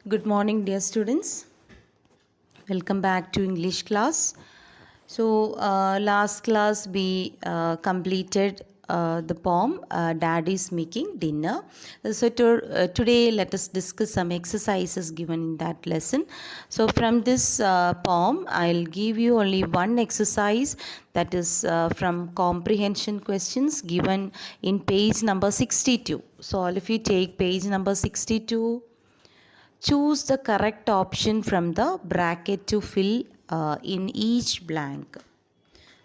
Good morning, dear students. Welcome back to English class. So, last class we completed the poem Daddy's Making Dinner. Today let us discuss some exercises given in that lesson. So, from this poem, I'll give you only one exercise, that is from comprehension questions given in page number 62. So, all of you take page number 62. Choose the correct option from the bracket to fill in each blank.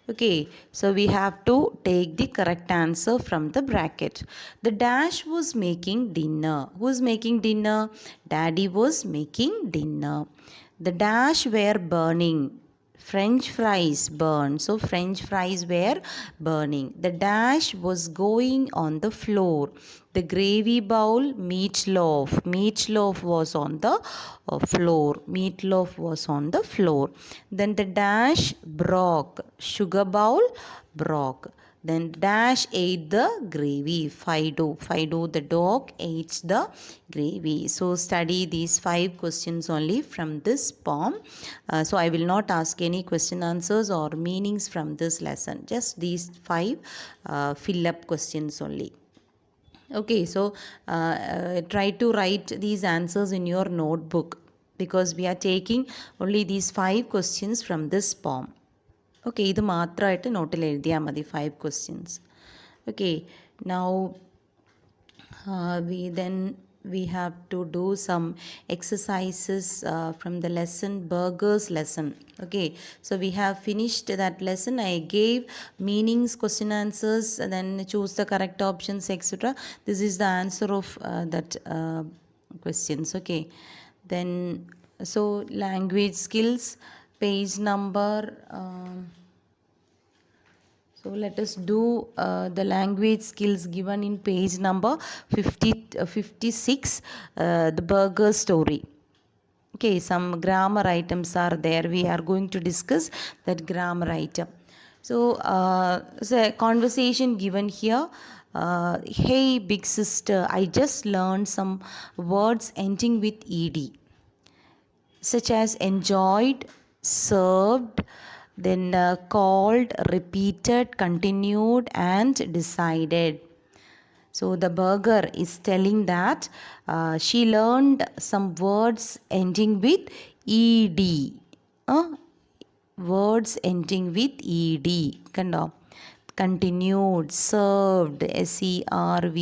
Okay, so we have to take the correct answer from the bracket. The dash was making dinner. Who is making dinner? Daddy was making dinner. The dash were burning. French fries burn. So French fries were burning. The dash was going on the floor. The gravy bowl, meatloaf. Meatloaf was on the floor. Meatloaf was on the floor. Then the dash broke. Sugar bowl broke. Then dash ate the gravy. Fido. Fido the dog ate the gravy. So study these 5 questions only from this poem. So I will not ask any question answers or meanings from this lesson. Just these 5 fill up questions only. Okay, so try to write these answers in your notebook because we are taking only these 5 questions from this poem. Okay, ഇത് മാത്രമായിട്ട് നോട്ടിൽ എഴുതിയാൽ മതി 5 questions. Okay, now we have to do some exercises from the lesson burgers lesson. Okay, so we have finished that lesson. I gave meanings, question answers, and then choose the correct options, etc. This is the answer of that questions. Okay, then so language skills, page number so let us do the language skills given in page number 56, the burger story. Okay, some grammar items are there. We are going to discuss that grammar item. So a conversation given here. Hey, big sister, I just learned some words ending with ed, such as enjoyed, served, then called, repeated, continued, and decided. So the burger is telling that she learned some words ending with ed. Words ending with ed. Kando. Continued, served, served,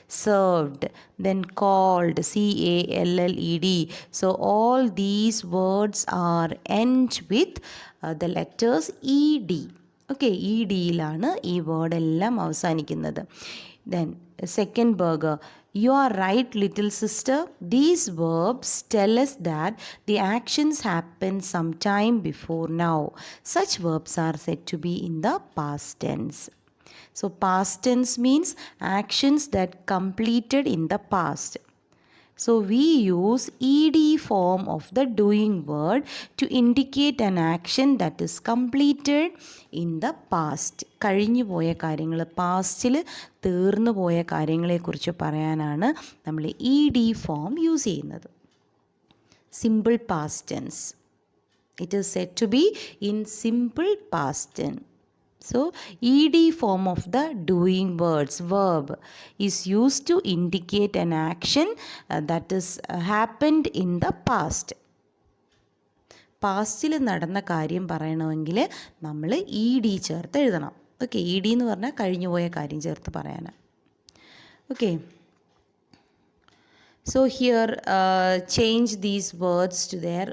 served, then called, called. So all these words are end with the letters ed. Okay, ഈ ഡിയിലാണ് ഈ word എല്ലാം അവസാനിക്കുന്നത്. Then second burger. You are right, little sister. These verbs tell us that the actions happened sometime before now. Such verbs are said to be in the past tense. So past tense means actions that completed in the past. So we use ed form of the doing word to indicate an action that is completed in the past. കഴിഞ്ഞു പോയ കാര്യങ്ങൾ, പാസ്റ്റിൽ തീർന്നു പോയ കാര്യങ്ങളെക്കുറിച്ച് പറയാനാണ് നമ്മൾ ed form use ചെയ്യുന്നത്. Simple past tense. It is said to be in simple past tense. So, ed form of the doing words, verb, is used to indicate an action that is happened in the past. പാസ്റ്റിൽ നടന്ന കാര്യം പറയണമെങ്കിൽ നമ്മൾ ed ചേർത്ത് എഴുതണം. Okay, ed എന്ന് പറഞ്ഞാൽ കഴിഞ്ഞു പോയ കാര്യം ചേർത്ത് പറയാനാണ്. Okay, so here change these words to their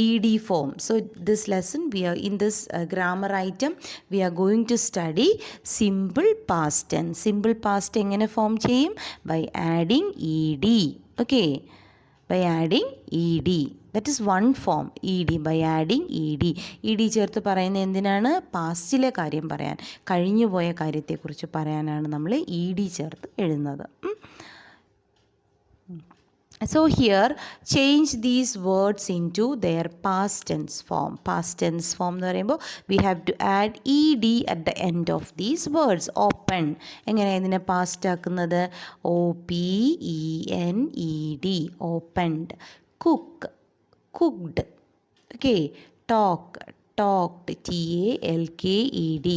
ed form. So this lesson we are in this grammar item we are going to study simple past tense. Simple past എങ്ങനെ form ചെയ്യും? By adding ed. Okay, by adding ed. That is one form, ed, by adding ed. ed ചേർത്ത് പറയുന്നത് എന്തിനാണ്? പാസ്റ്റിലെ കാര്യം പറയാൻ, കഴിഞ്ഞു പോയ കാര്യത്തെക്കുറിച്ച് പറയാനാണ് നമ്മൾ ed ചേർത്ത് എഴുതുന്നത്. So here change these words into their past tense form. Past tense form എന്ന് പറയുമ്പോൾ we have to add ed at the end of these words. Open എങ്ങനെയാണ് ഇതിനെ പാസ്റ്റ് ആക്കുന്നത്? OPENED opened. Cook cooked. Okay, talk talked, TALKED.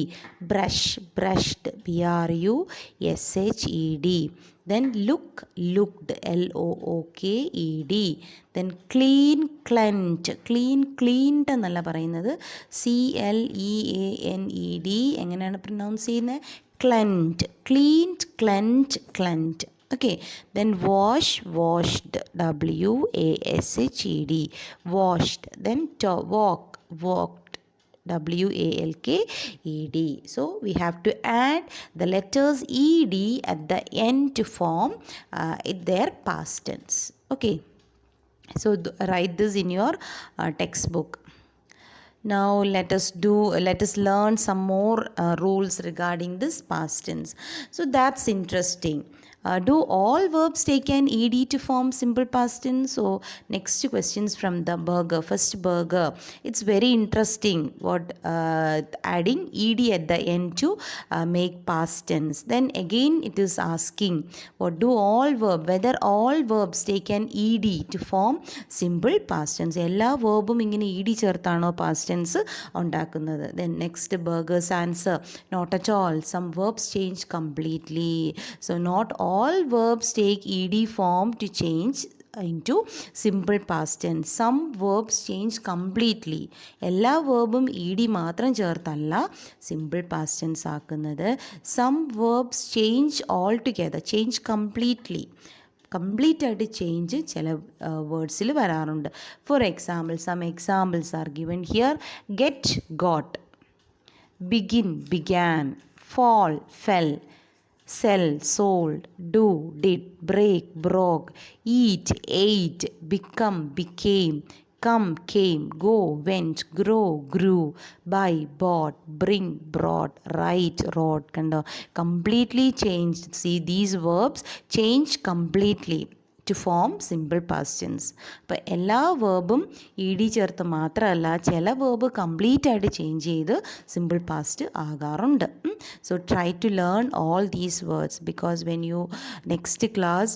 Brush brushed, BRUSHED. Then look looked, LOOKED. Then clean cleaned എന്നല്ല പറയുന്നത്, CLEANED. എങ്ങനെയാണ് pronounce ചെയ്യുന്നത്? cleaned. Okay, then washed, WASHED. Washed. Then walked, WALKED. So we have to add the letters ED at the end to form their past tense. Okay, so write this in your textbook. Now let us learn some more rules regarding this past tense. So that's interesting. Do all verbs take an ed to form simple past tense? So next questions from the Burger. First, Burger, it's very interesting what adding ed at the end to make past tense. Then again it is asking what do whether all verbs take an ed to form simple past tense. എല്ലാ verbum ഇങ്ങനെ ed ചേർത്താണോ past tense ഉണ്ടാക്കുന്നത്? Then next, Burger's answer, not at all. Some verbs change completely. So not all verbs take ed form to change into simple past tense. Some verbs change completely. എല്ലാ വേർബും ed മാത്രം ചേർത്തല്ല simple past tense ആക്കുന്നത്. Some verbs change altogether, change completely. Complete ആയിട്ട് change ചില വേർഡ്സിൽ വരാറുണ്ട്. For example, some examples are given here. Get got, begin began, fall fell, sell sold, do did, break broke, eat ate, become became, come came, go went, grow grew, buy bought, bring brought, write wrote. കണ്ടോ, completely changed. See, these verbs change completely to form simple past tense. അപ്പോൾ എല്ലാ വേർബും ed ചേർത്ത് മാത്രമല്ല, ചില verb complete ആയിട്ട് change ചെയ്ത് simple past ആകാറുണ്ട്. So try to learn all these words, because when you next class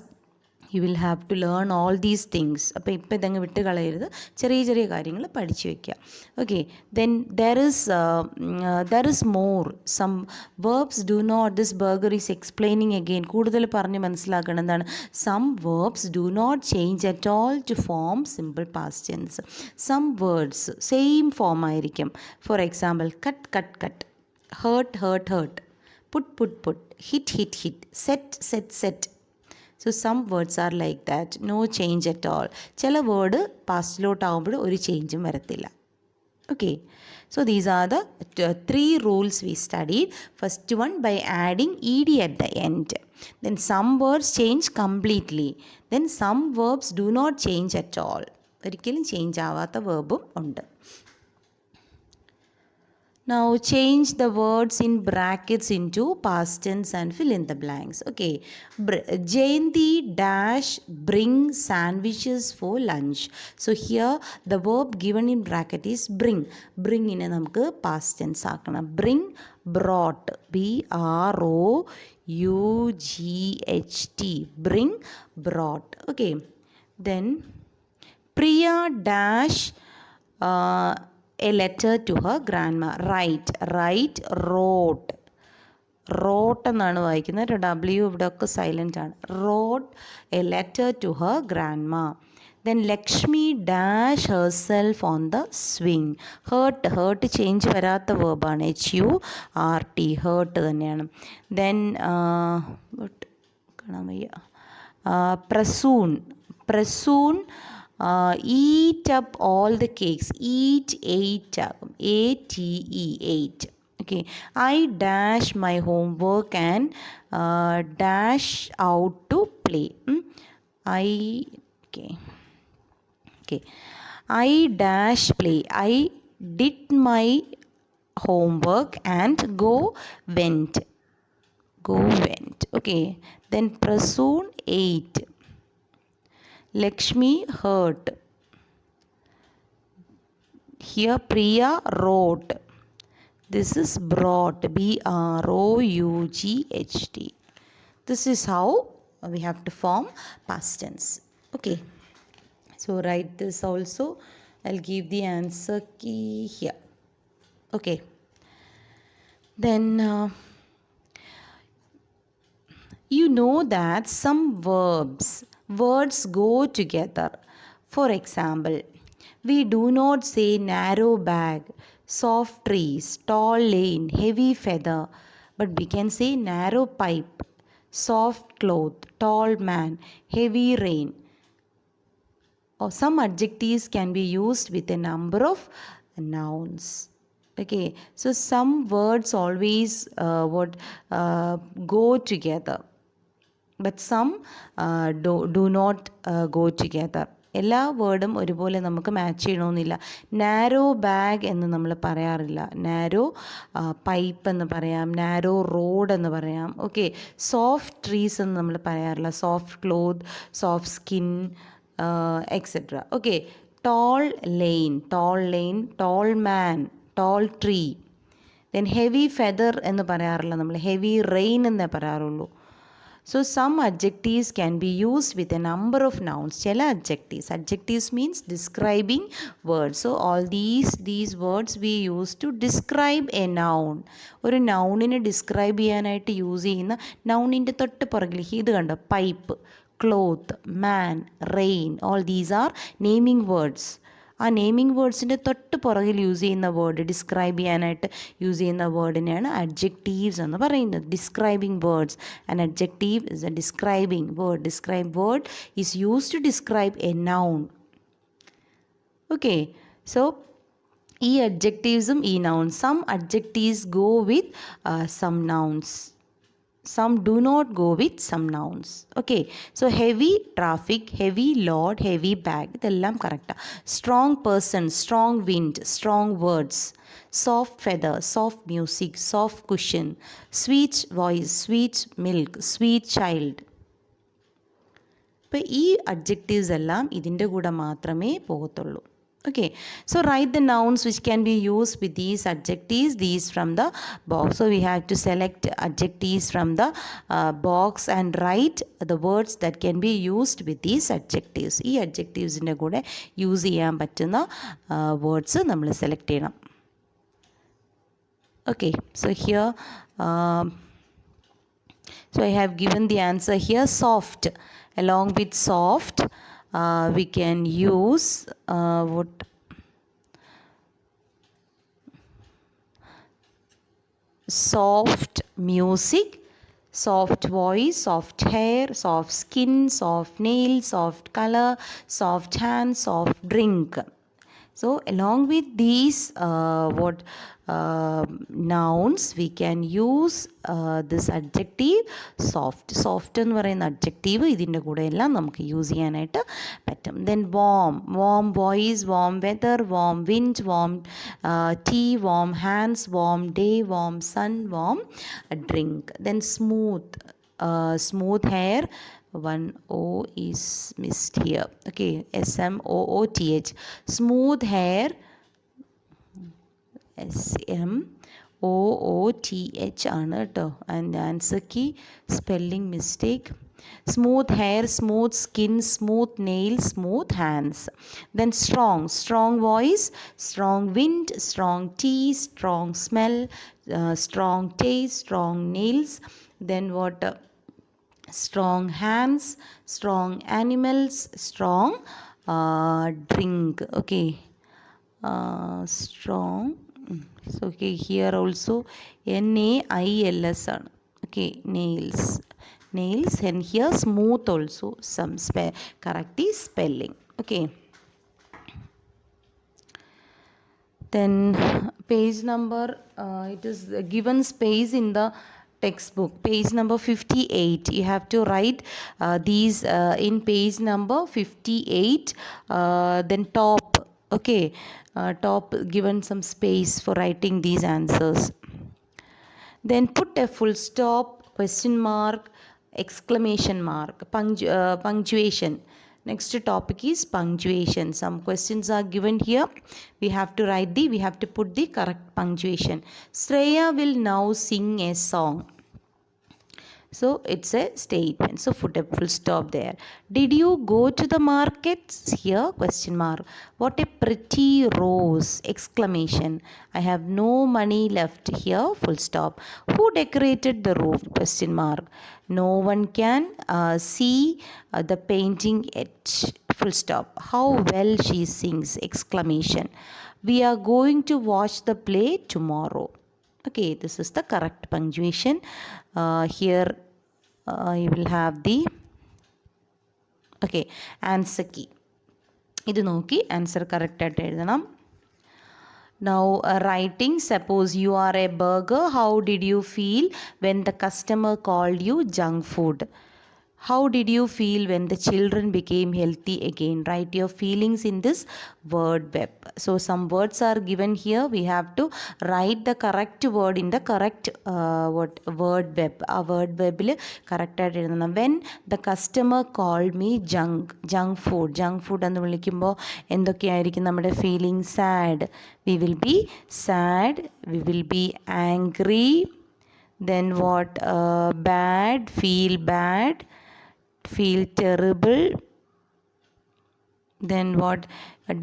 you will have to learn all these things. അപ്പോൾ ഇപ്പോൾ ഇതങ്ങ് വിട്ട് കളയരുത്, ചെറിയ ചെറിയ കാര്യങ്ങൾ പഠിച്ചു വയ്ക്കുക. Okay, then there is more. Some verbs do not, this Burger is explaining again, കൂടുതൽ പറഞ്ഞ് മനസ്സിലാക്കണം. എന്താണ്? Some verbs do not change at all to form simple past tense. Some words same form ആയിരിക്കും. For example, cut hurt put, hit set. So some words are like that, no change at all. ചില word പാസ്റ്റിലോട്ടാവുമ്പോൾ ഒരു ചേഞ്ചും വരത്തില്ല. Okay, so these are the three rules we studied. First one, by adding ed at the end. Then some words change completely. Then some verbs do not change at all. ഒരിക്കലും change ആവാത്ത വേർബും ഉണ്ട്. Now change the words in brackets into past tense and fill in the blanks. Okay, Jayanti dash bring sandwiches for lunch. So here the verb given in bracket is bring. Bring in നമുക്ക് past tense ആക്കണം. Bring brought, BROUGHT. Bring brought. Okay, then Priya dash a letter to her grandma. Wrote എന്നാണ് വായിക്കുന്നത്. W ഇവിടെ ഒക്കെ silent ആണ്. Wrote a letter to her grandma. Then Lakshmi dash herself on the swing. Hurt change വരാത്ത വേർബാണ്, HURT, hurt തന്നെയാണ്. Then കാണാൻ വയ്യ, Prasoon eat up all the cakes. ate ആകും, ATE, ate. Okay, I dash my homework and dash out to play. I dash play. I did my homework and went. Okay, then Prasoon ate. Lakshmi hurt. Here Priya wrote. This is brought. BROUGHT. This is how we have to form past tense. Okay. So write this also. I'll give the answer key here. Okay. Then you know that some words go together. For example, we do not say narrow bag, soft trees, tall lane, heavy feather, but we can say narrow pipe, soft cloth, tall man, heavy rain. Or some adjectives can be used with a number of nouns. Okay, so some words always go together, but some do not go together. എല്ലാ വേർഡും ഒരുപോലെ നമുക്ക് match ചെയ്യണമെന്നില്ല. Narrow bag എന്ന് നമ്മൾ പറയാറില്ല. Narrow pipe എന്ന് പറയാം, narrow road എന്ന് പറയാം. ഓക്കെ, സോഫ്റ്റ് ട്രീസ് എന്ന് നമ്മൾ പറയാറില്ല. Soft cloth, soft skin, etcetera. Okay, tall lane, tall man, tall tree. Then heavy feather എന്ന് പറയാറില്ല നമ്മൾ, ഹെവി റെയിൻ എന്നേ പറയാറുള്ളൂ. So some adjectives can be used with a number of nouns. ചില adjectives means describing words. So all these words we use to describe a noun. ഒരു നൗണിനെ describe ചെയ്യാനായിട്ട് use ചെയ്യുന്ന നൗണിൻ്റെ തൊട്ട് പുറകിൽ ഇത് കണ്ടോ, pipe, cloth, man, rain, all these are naming words. ആ naming വേർഡ്സിൻ്റെ തൊട്ട് പുറകിൽ യൂസ് ചെയ്യുന്ന വേർഡ്, ഡിസ്ക്രൈബ് ചെയ്യാനായിട്ട് യൂസ് ചെയ്യുന്ന വേർഡിനെയാണ് അഡ്ജക്റ്റീവ്സ് എന്ന് പറയുന്നത്. Describing words. An adjective is a describing word. Describe word is use to describe a noun. Okay, so ഈ അഡ്ജക്റ്റീവ്സും ഈ noun, some adjectives go with some nouns. Some do not go with some nouns. Okay, so heavy traffic, heavy load, heavy bag, ഇതെല്ലാം കറക്റ്റാണ്. Strong person, strong wind, strong words, soft feather, soft music, soft cushion, sweet voice, sweet milk, sweet child. ഇപ്പോൾ ഈ adjectives എല്ലാം ഇതിൻ്റെ കൂടെ മാത്രമേ പോകത്തുള്ളൂ. Okay, so write the nouns which can be used with these adjectives, these from the box. So we have to select adjectives from the box and write the words that can be used with these adjectives. ഈ adjectivesൻ്റെ കൂടെ use ചെയ്യാൻ പറ്റുന്ന words നമ്മൾ select ചെയ്യണം. Okay, so here so I have given the answer here, soft. Along with soft we can use soft music, soft voice, soft hair, soft skin, soft nails, soft color, soft hands, soft drink. So along with these nouns we can use this adjective soft എന്ന് പറയുന്ന adjective ഇതിൻ്റെ കൂടെ എല്ലാം നമുക്ക് use ചെയ്യാനായിട്ട് പറ്റും. Then warm voice, warm weather, warm wind, warm tea, warm hands, warm day, warm sun, warm drink. Then smooth hair, one O is missed here. Okay, SMOOTH, smooth hair, SMOOTH ആണ് കേട്ടോ. And answer key spelling mistake. Smooth hair, smooth skin, smooth nails, smooth hands. Then strong voice, strong wind, strong tea, strong smell, strong taste, strong nails. Then what? Strong hands, strong animals, strong drink. Okay, strong. So okay, here also NAILS ആണ്. Okay, nails, and here smooth also, some correct spelling. Okay, then page number it is given space in the textbook, page number 58. You have to write these in page number 58. Then top, okay, top given some space for writing these answers. Then put a full stop, question mark, exclamation mark, punctuation. Next topic is punctuation. Some questions are given here. We have to put the correct punctuation. Shreya will now sing a song. So it's a statement. So put a full stop there. Did you go to the markets? Here question mark. What a pretty rose! Exclamation. I have no money left. Here full stop. Who decorated the roof? Question mark. No one can see the painting etch. Full stop. How well she sings! Exclamation. We are going to watch the play tomorrow. Okay, this is the correct punctuation. Here you will have the answer key. ഇത് നോക്കി answer കറക്റ്റായിട്ട് എഴുതണം. Now writing, suppose you are a burger, how did you feel when the customer called you junk food? How did you feel when the children became healthy again? Write your feelings in this word web. So some words are given here. We have to write the correct word in the correct word web. A word web il correct ആയിട്ട് എഴുതണം. When the customer called me junk food എന്ന് വിളിക്കുമ്പോൾ എന്തൊക്കെയായിരിക്കും നമ്മുടെ feeling? Sad. We will be sad. We will be angry. Then what? Bad. Feel bad. Feel terrible. Then what?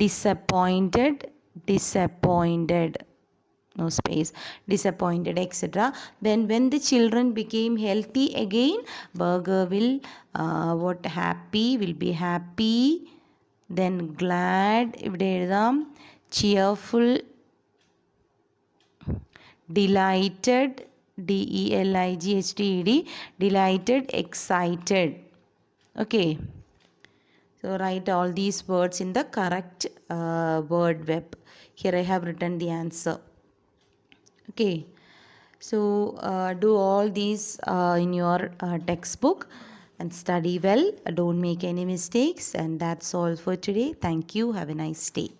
Disappointed. No space. Disappointed, etc. Then when the children became healthy again, burger will happy, will be happy. Then glad, ഇവിടെ എഴുതാം. Cheerful, delighted, DELIGHTED, delighted, excited. Okay, so write all these words in the correct word web. Here I have written the answer. Okay, so do all these in your textbook and study well. Don't make any mistakes. And that's all for today. Thank you. Have a nice day.